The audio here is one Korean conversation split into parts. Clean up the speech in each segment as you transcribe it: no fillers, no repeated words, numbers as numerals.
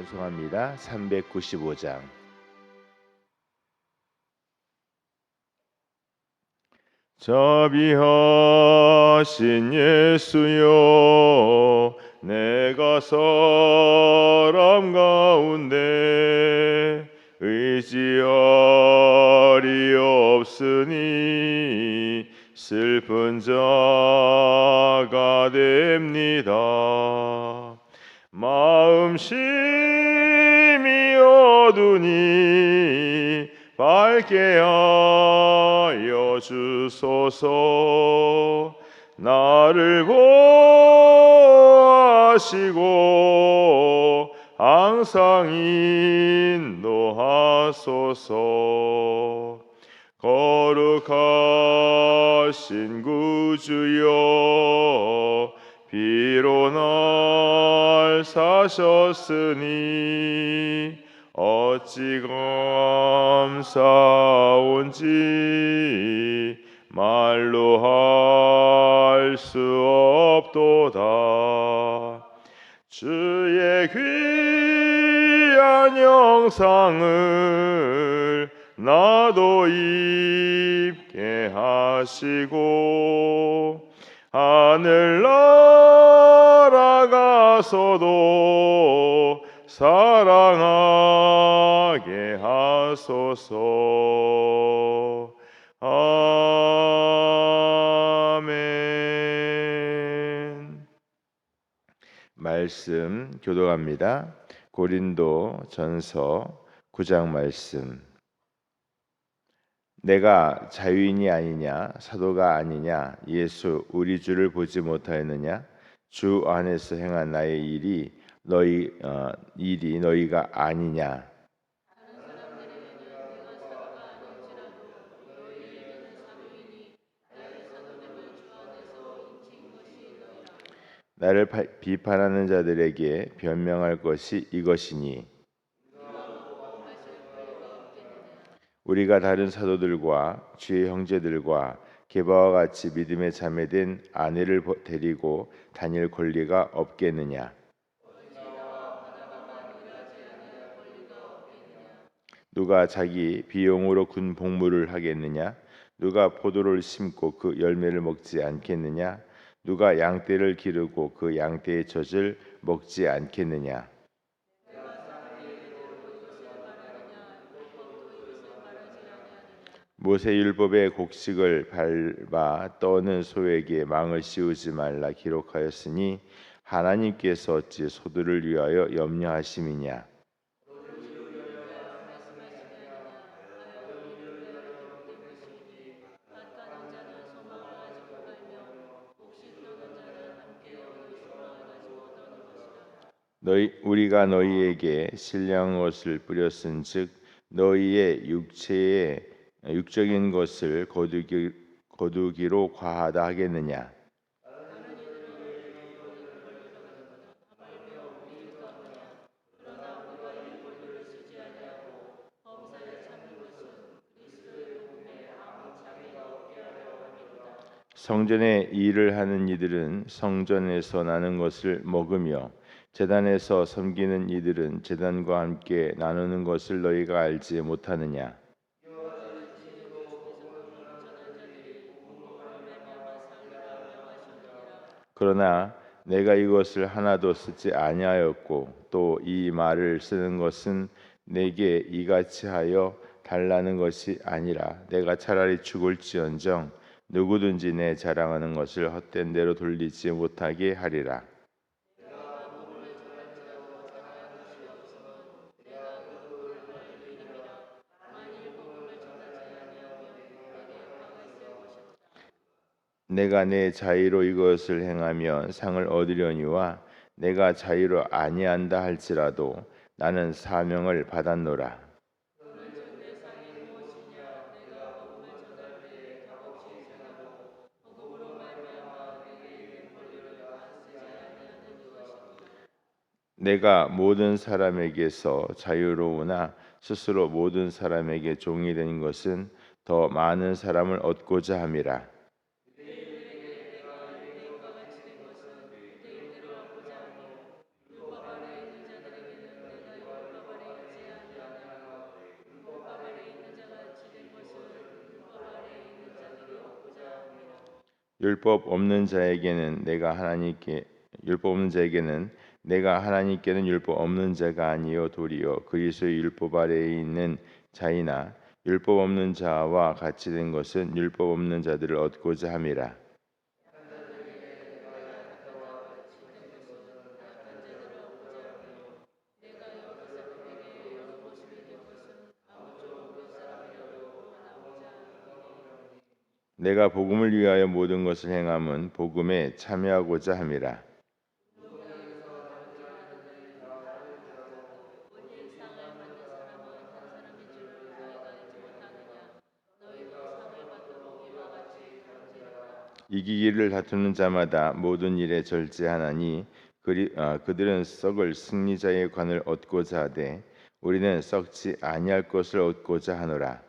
찬송합니다. 395장. 자비하신 예수여, 내가 사람 가운데 의지할이 없으니 슬픈 자가 됩니다. 마음 심히 어두니 밝게 하여 주소서. 나를 보호하시고 항상 인도하소서. 거룩하신 구주여, 비로 날 사셨으니 어찌 감사온지 말로 할 수 없도다. 주의 귀한 영상을 나도 입게 하시고 하늘 날아가서도 사랑하게 하소서. 아멘. 말씀 교독합니다. 고린도 전서 9장 말씀. 내가 자유인이 아니냐, 사도가 아니냐, 예수 우리 주를 보지 못하였느냐? 주 안에서 행한 나의 일이 너희가 아니냐? 나를 비판하는 자들에게 변명할 것이 이것이니, 우리가 다른 사도들과 주의 형제들과 게바와 같이 믿음에 자매된 아내를 데리고 다닐 권리가 없겠느냐? 누가 자기 비용으로 군 복무를 하겠느냐? 누가 포도를 심고 그 열매를 먹지 않겠느냐? 누가 양떼를 기르고 그 양떼의 젖을 먹지 않겠느냐? 모세 율법의 곡식을 밟아 떠는 소에게 망을 씌우지 말라 기록하였으니 하나님께서 어찌 소들을 위하여 염려하심이냐? 우리가 너희에게 신령한 것을 뿌렸은즉 너희의 육적인 것을 거두기로 과하다 하겠느냐? 성전에 일을 하는 이들은 성전에서 나는 것을 먹으며 제단에서 섬기는 이들은 제단과 함께 나누는 것을 너희가 알지 못하느냐? 그러나 내가 이것을 하나도 쓰지 아니하였고 또 이 말을 쓰는 것은 내게 이같이 하여 달라는 것이 아니라 내가 차라리 죽을지언정 누구든지 내 자랑하는 것을 헛된 대로 돌리지 못하게 하리라. 내가 내 자의로 이것을 행하면 상을 얻으려니와 내가 자의로 아니한다 할지라도 나는 사명을 받았노라. 내가 모든 사람에게서 자유로우나 스스로 모든 사람에게 종이 된 것은 더 많은 사람을 얻고자 함이라. 율법 없는 자에게는 내가 하나님께는 율법 없는 자가 아니요 도리요 그리스도의 율법 아래에 있는 자이나 율법 없는 자와 같이 된 것은 율법 없는 자들을 얻고자 함이라. 내가 복음을 위하여 모든 것을 행함은 복음에 참여하고자 함이라. 이기기를 다투는 자마다 모든 일에 절제하나니 그들은 썩을 승리자의 관을 얻고자 하되 우리는 썩지 아니할 것을 얻고자 하노라.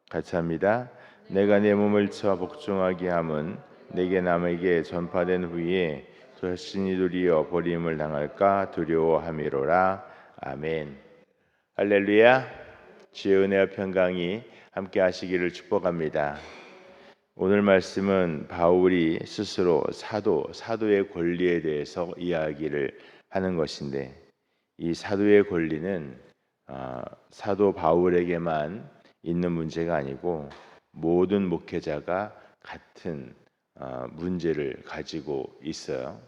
같이 합니다. 내가 내 몸을 쳐 복종하게 함은 내게 남에게 전파된 후에 자신이 도리어 버림을 당할까 두려워함이로라. 아멘. 할렐루야. 주의 은혜와 평강이 함께 하시기를 축복합니다. 오늘 말씀은 바울이 스스로 사도의 권리에 대해서 이야기를 하는 것인데, 이 사도의 권리는 사도 바울에게만 있는 문제가 아니고 모든 목회자가 같은 문제를 가지고 있어요.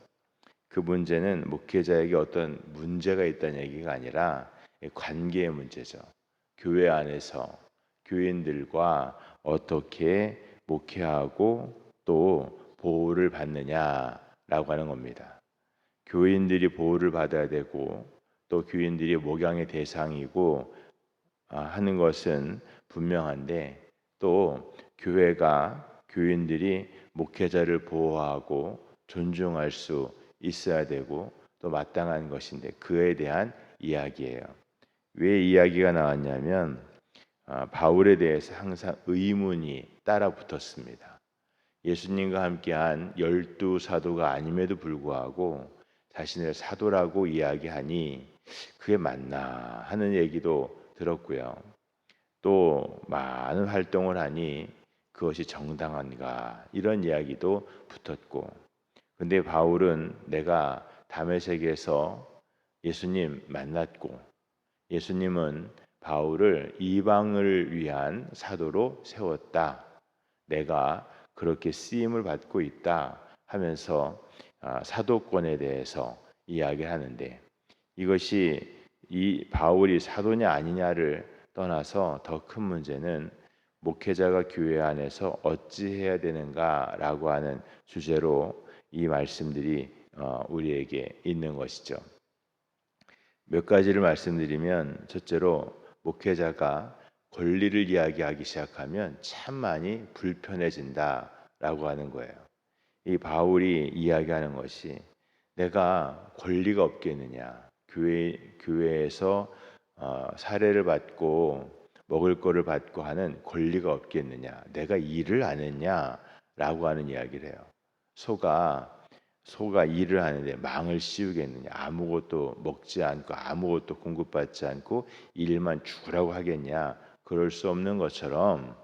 그 문제는 목회자에게 어떤 문제가 있다는 얘기가 아니라 관계의 문제죠. 교회 안에서 교인들과 어떻게 목회하고 또 보호를 받느냐라고 하는 겁니다. 교인들이 보호를 받아야 되고 또 교인들이 목양의 대상이고 하는 것은 분명한데, 또 교인들이 목회자를 보호하고 존중할 수 있어야 되고 또 마땅한 것인데, 그에 대한 이야기예요. 왜 이야기가 나왔냐면 바울에 대해서 항상 의문이 따라 붙었습니다. 예수님과 함께한 12사도가 아님에도 불구하고 자신을 사도라고 이야기하니 그게 맞나 하는 얘기도 들었고요. 또 많은 활동을 하니 그것이 정당한가 이런 이야기도 붙었고, 근데 바울은 내가 다메섹에서 예수님 만났고 예수님은 바울을 이방을 위한 사도로 세웠다, 내가 그렇게 쓰임을 받고 있다 하면서 사도권에 대해서 이야기하는데, 이것이 이 바울이 사도냐 아니냐를 떠나서 더 큰 문제는 목회자가 교회 안에서 어찌해야 되는가라고 하는 주제로 이 말씀들이 우리에게 있는 것이죠. 몇 가지를 말씀드리면, 첫째로 목회자가 권리를 이야기하기 시작하면 참 많이 불편해진다라고 하는 거예요. 이 바울이 이야기하는 것이 내가 권리가 없겠느냐, 교회에서 사례를 받고 먹을 거를 받고 하는 권리가 없겠느냐, 내가 일을 안 했냐라고 하는 이야기를 해요. 소가 일을 하는데 망을 씌우겠느냐, 아무것도 먹지 않고 아무것도 공급받지 않고 일만 죽으라고 하겠냐. 그럴 수 없는 것처럼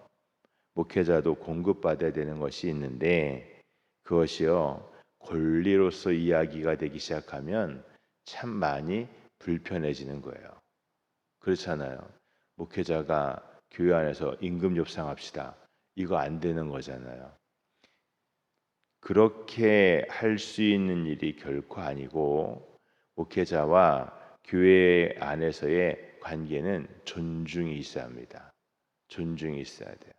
목회자도 공급받아야 되는 것이 있는데, 그것이요 권리로서 이야기가 되기 시작하면 참 많이 불편해지는 거예요. 그렇잖아요. 목회자가 교회 안에서 임금 협상합시다, 이거 안 되는 거잖아요. 그렇게 할 수 있는 일이 결코 아니고, 목회자와 교회 안에서의 관계는 존중이 있어야 합니다. 존중이 있어야 돼요.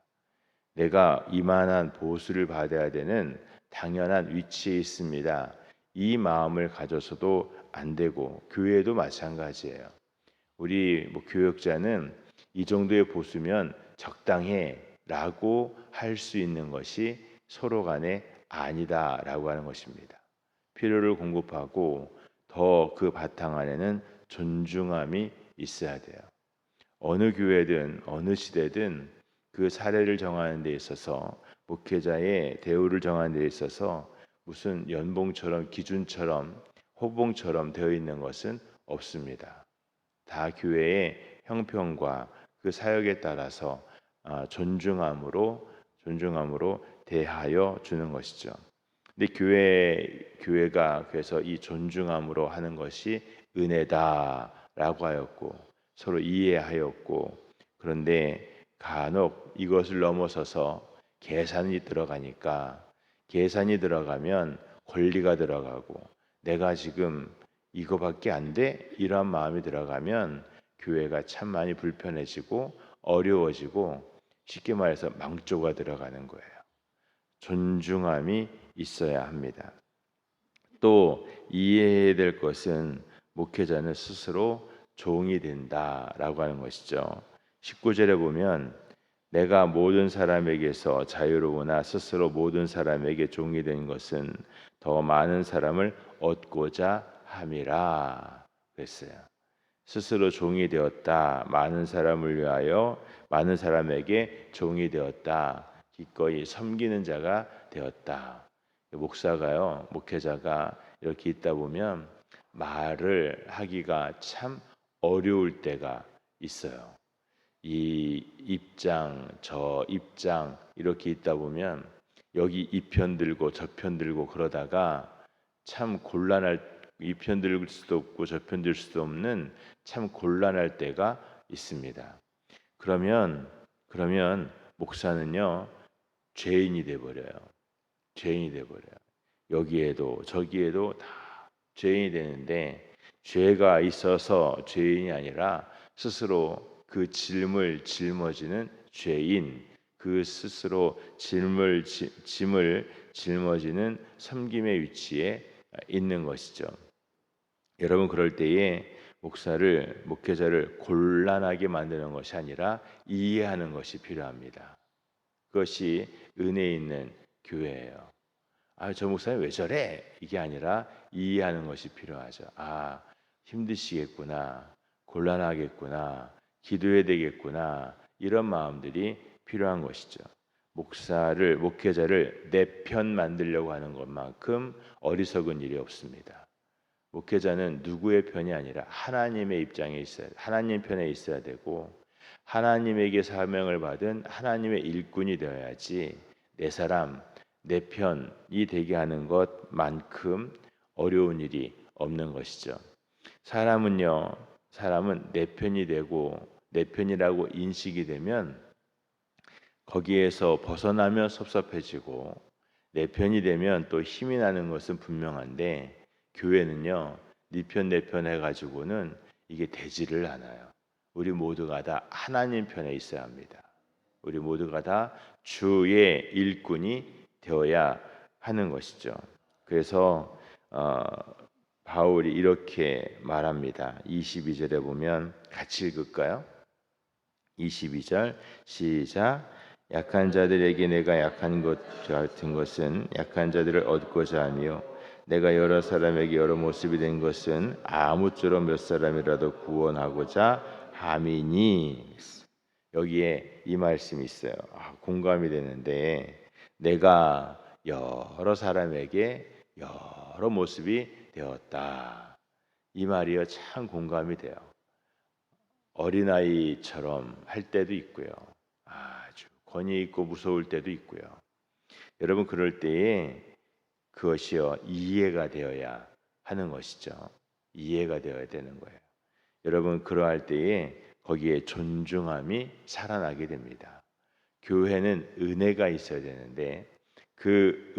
내가 이만한 보수를 받아야 되는 당연한 위치에 있습니다, 이 마음을 가져서도 안 되고, 교회도 마찬가지예요. 우리 교역자는 이 정도의 보수면 적당해라고 할 수 있는 것이 서로 간에 아니다라고 하는 것입니다. 필요를 공급하고 더 그 바탕 안에는 존중함이 있어야 돼요. 어느 교회든 어느 시대든 그 사례를 정하는 데 있어서, 목회자의 대우를 정하는 데 있어서 무슨 연봉처럼 기준처럼 호봉처럼 되어 있는 것은 없습니다. 다 교회의 형편과 그 사역에 따라서 존중함으로 대하여 주는 것이죠. 근데 교회가 그래서 이 존중함으로 하는 것이 은혜다라고 하였고 서로 이해하였고, 그런데 간혹 이것을 넘어서서 계산이 들어가면 권리가 들어가고 내가 지금 이거밖에 안 돼? 이러한 마음이 들어가면 교회가 참 많이 불편해지고 어려워지고 쉽게 말해서 망조가 들어가는 거예요. 존중함이 있어야 합니다. 또 이해해야 될 것은 목회자는 스스로 종이 된다라고 하는 것이죠. 19절에 보면 내가 모든 사람에게서 자유로우나 스스로 모든 사람에게 종이 된 것은 더 많은 사람을 얻고자 함이라 그랬어요. 스스로 종이 되었다. 많은 사람을 위하여 많은 사람에게 종이 되었다. 기꺼이 섬기는 자가 되었다. 목회자가 이렇게 있다 보면 말을 하기가 참 어려울 때가 있어요. 이 입장 저 입장 이렇게 있다 보면 여기 이 편 들고 저 편 들고 그러다가 참 곤란할, 이 편 들 수도 없고 저 편 들 수도 없는 참 곤란할 때가 있습니다. 그러면 목사는요 죄인이 돼 버려요. 여기에도 저기에도 다 죄인이 되는데, 죄가 있어서 죄인이 아니라 스스로 그 짐을 짊어지는 죄인, 그 스스로 짐을 짊어지는 섬김의 위치에 있는 것이죠. 여러분, 그럴 때에 목회자를 곤란하게 만드는 것이 아니라 이해하는 것이 필요합니다. 그것이 은혜 있는 교회예요. 저 목사님 왜 저래? 이게 아니라 이해하는 것이 필요하죠. 힘드시겠구나, 곤란하겠구나, 기도해야 되겠구나, 이런 마음들이 필요한 것이죠. 목회자를 내 편 만들려고 하는 것만큼 어리석은 일이 없습니다. 목회자는 누구의 편이 아니라 하나님의 입장에 하나님 편에 있어야 되고, 하나님에게 사명을 받은 하나님의 일꾼이 되어야지 내 편이 되게 하는 것만큼 어려운 일이 없는 것이죠. 사람은 내 편이 되고 내 편이라고 인식이 되면 거기에서 벗어나면 섭섭해지고, 내 편이 되면 또 힘이 나는 것은 분명한데, 교회는요 네 편 내 편 해가지고는 이게 되지를 않아요. 우리 모두가 다 하나님 편에 있어야 합니다. 우리 모두가 다 주의 일꾼이 되어야 하는 것이죠. 그래서 바울이 이렇게 말합니다. 22절에 보면 같이 읽을까요? 22절 시작. 약한 자들에게 내가 약한 것 같은 것은 약한 자들을 얻고자 하며, 내가 여러 사람에게 여러 모습이 된 것은 아무쪼록 몇 사람이라도 구원하고자 함이니. 여기에 이 말씀이 있어요. 공감이 되는데, 내가 여러 사람에게 여러 모습이 되었다. 이 말이요 참 공감이 돼요. 어린아이처럼 할 때도 있고요, 아주 권위 있고 무서울 때도 있고요. 여러분, 그럴 때에 그것이요 이해가 되어야 하는 것이죠. 이해가 되어야 되는 거예요. 여러분, 그러할 때에 거기에 존중함이 살아나게 됩니다. 교회는 은혜가 있어야 되는데, 그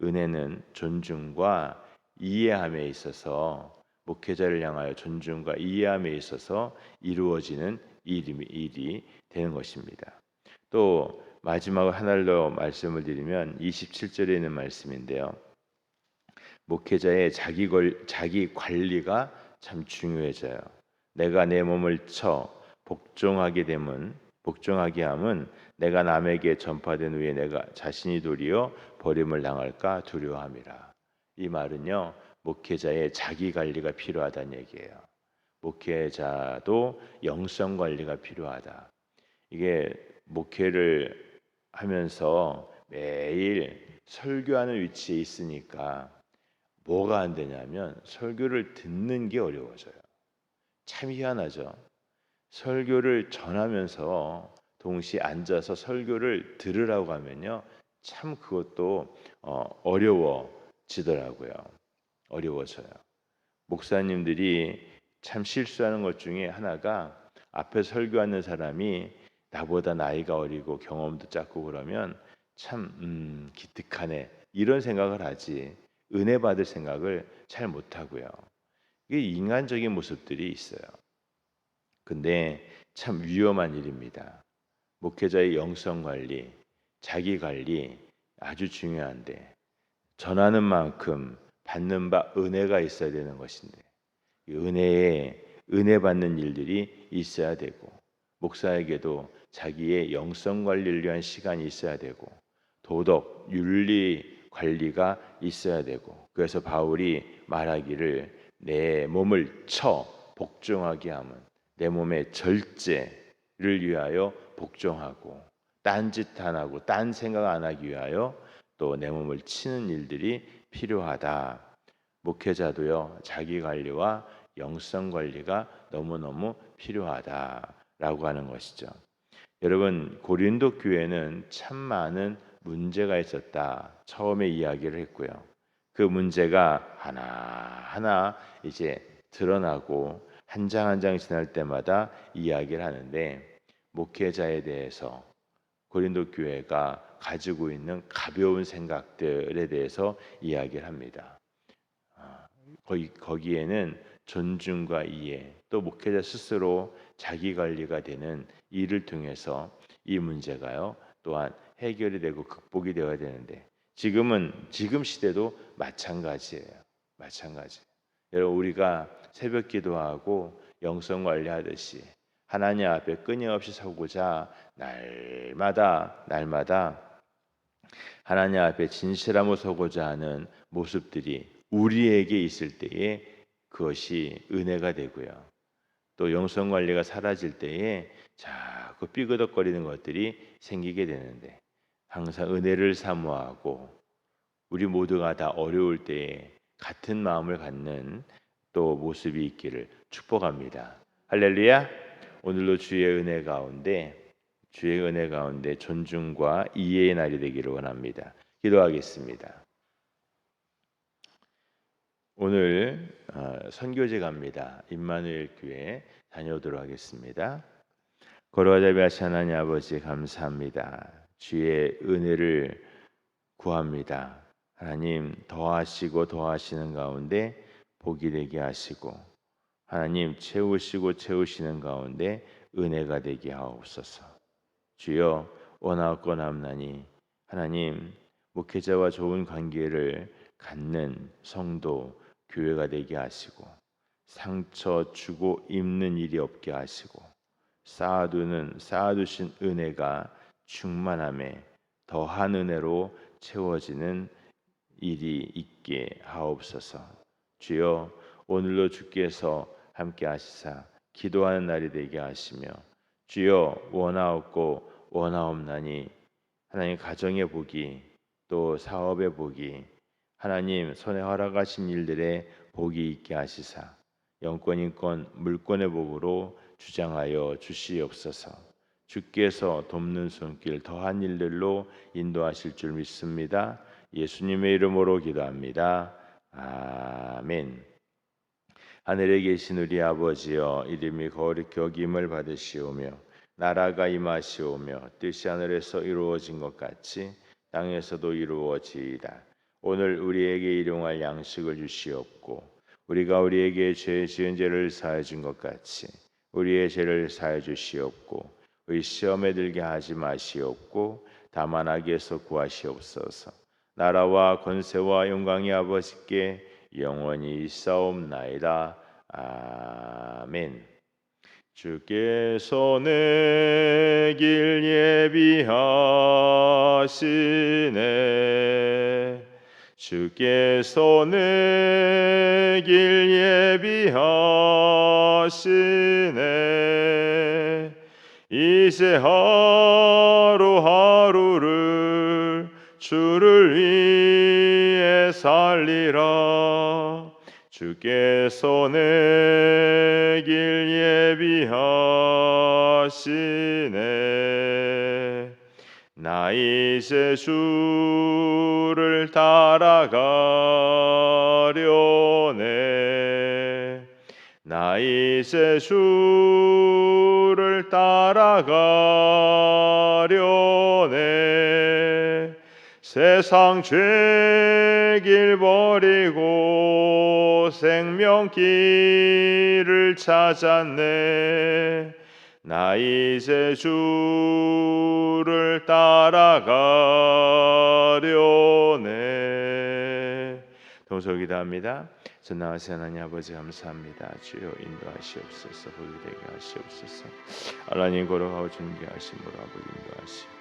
은혜는 존중과 이해함에 있어서, 목회자를 향하여 존중과 이해함에 있어서 이루어지는 일이 되는 것입니다. 또 마지막으로 하나를 더 말씀을 드리면 27절에 있는 말씀인데요, 목회자의 자기 관리가 참 중요해져요. 내가 내 몸을 복종하게 함은 내가 남에게 전파된 후에 내가 자신이 도리어 버림을 당할까 두려워함이라. 이 말은요 목회자의 자기 관리가 필요하다는 얘기예요. 목회자도 영성 관리가 필요하다. 이게 목회를 하면서 매일 설교하는 위치에 있으니까 뭐가 안 되냐면 설교를 듣는 게 어려워져요. 참 희한하죠. 설교를 전하면서 동시에 앉아서 설교를 들으라고 하면요, 참 그것도 어려워지더라고요. 어려워져요. 목사님들이 참 실수하는 것 중에 하나가, 앞에 설교하는 사람이 나보다 나이가 어리고 경험도 작고 그러면 참 기특하네 이런 생각을 하지, 은혜 받을 생각을 잘 못하고요. 이게 인간적인 모습들이 있어요. 근데 참 위험한 일입니다. 목회자의 영성 관리, 자기 관리 아주 중요한데, 전하는 만큼 받는 바 은혜가 있어야 되는 것인데, 이 은혜 받는 일들이 있어야 되고, 목사에게도 자기의 영성 관리를 위한 시간이 있어야 되고, 도덕, 윤리 관리가 있어야 되고, 그래서 바울이 말하기를 내 몸을 쳐 복종하게 함은 내 몸의 절제를 위하여 복종하고, 딴짓 안 하고 딴 생각 안 하기 위하여 또 내 몸을 치는 일들이 필요하다. 목회자도요, 자기 관리와 영성 관리가 너무너무 필요하다라고 하는 것이죠. 여러분, 고린도 교회는 참 많은 문제가 있었다, 처음에 이야기를 했고요. 그 문제가 하나하나 이제 드러나고 한 장 한 장 지날 때마다 이야기를 하는데, 목회자에 대해서 고린도 교회가 가지고 있는 가벼운 생각들에 대해서 이야기를 합니다. 거기에는 존중과 이해, 또 목회자 스스로 자기 관리가 되는 일을 통해서 이 문제가요, 또한 해결이 되고 극복이 되어야 되는데, 지금 시대도 마찬가지예요. 여러분, 우리가 새벽 기도하고 영성 관리하듯이 하나님 앞에 끊임없이 서고자 날마다 하나님 앞에 진실함으로 서고자 하는 모습들이 우리에게 있을 때에 그것이 은혜가 되고요. 또 영성 관리가 사라질 때에 자꾸 삐그덕거리는 것들이 생기게 되는데, 항상 은혜를 사모하고 우리 모두가 다 어려울 때에 같은 마음을 갖는 또 모습이 있기를 축복합니다. 할렐루야. 오늘도 주의 은혜 가운데 존중과 이해의 날이 되기를 원합니다. 기도하겠습니다. 오늘 선교제 갑니다. 임마누엘 교회 다녀오도록 하겠습니다. 거룩하고 자비하신 하나님 아버지, 감사합니다. 주의 은혜를 구합니다. 하나님, 더하시는 가운데 복이 되게 하시고, 하나님 채우시는 가운데 은혜가 되게 하옵소서. 주여, 원하옵고 남나니 하나님, 목회자와 좋은 관계를 갖는 성도, 교회가 되게 하시고, 상처 주고 입는 일이 없게 하시고, 쌓아두신 은혜가 충만함에 더한 은혜로 채워지는 일이 있게 하옵소서. 주여, 오늘도 주께서 함께 하시사 기도하는 날이 되게 하시며, 주여, 원하옵나니 하나님, 가정의 복이, 또 사업의 복이, 하나님 손에 허락하신 일들의 복이 있게 하시사 영권, 인권, 물권의 복으로 주장하여 주시옵소서. 주께서 돕는 손길 더한 일들로 인도하실 줄 믿습니다. 예수님의 이름으로 기도합니다. 아멘. 하늘에 계신 우리 아버지여, 이름이 거룩히 여김을 받으시오며 나라가 임하시오며 뜻이 하늘에서 이루어진 것 같이 땅에서도 이루어지이다. 오늘 우리에게 일용할 양식을 주시옵고, 우리가 우리에게 죄 지은 죄를 사해 준 것 같이 우리의 죄를 사해 주시옵고, 우리 시험에 들게 하지 마시옵고 다만 악에서 구하시옵소서. 나라와 권세와 영광이 아버지께 영원히 있사옵나이다. 아멘. 주께서 내 길 예비하시네. 주께서 내 길 예비하시네. 이제 하루하루를 주를 위해 살리라. 주께서 내 길 예비하시네. 나 이제 주를 따라가려네. 나 이제 주를 따라가려네. 세상 죄길 버리고 생명길을 찾았네. 나 이제 주를 따라가려네. 동서 기도합니다. 전능하신 하나님 아버지 감사합니다. 주여 인도하시옵소서. 보게 되게 하시옵소서. 하나님 거룩하고 존귀하심으로 아버지 인도하시옵소서.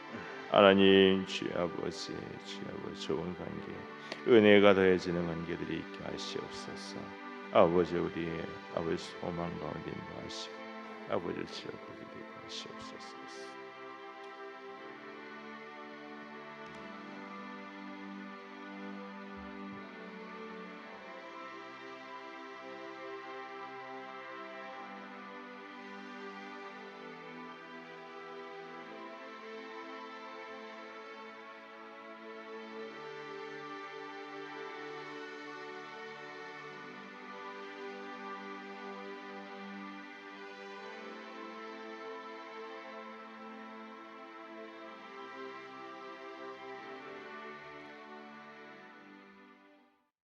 하나님 주여 아버지 좋은 관계, 은혜가 더해지는 관계들이 있게 하시옵소서. 아버지 우리의 아버지 소망 가운데 인도하시고 아버지를 지어 보게 되게 하시옵소서.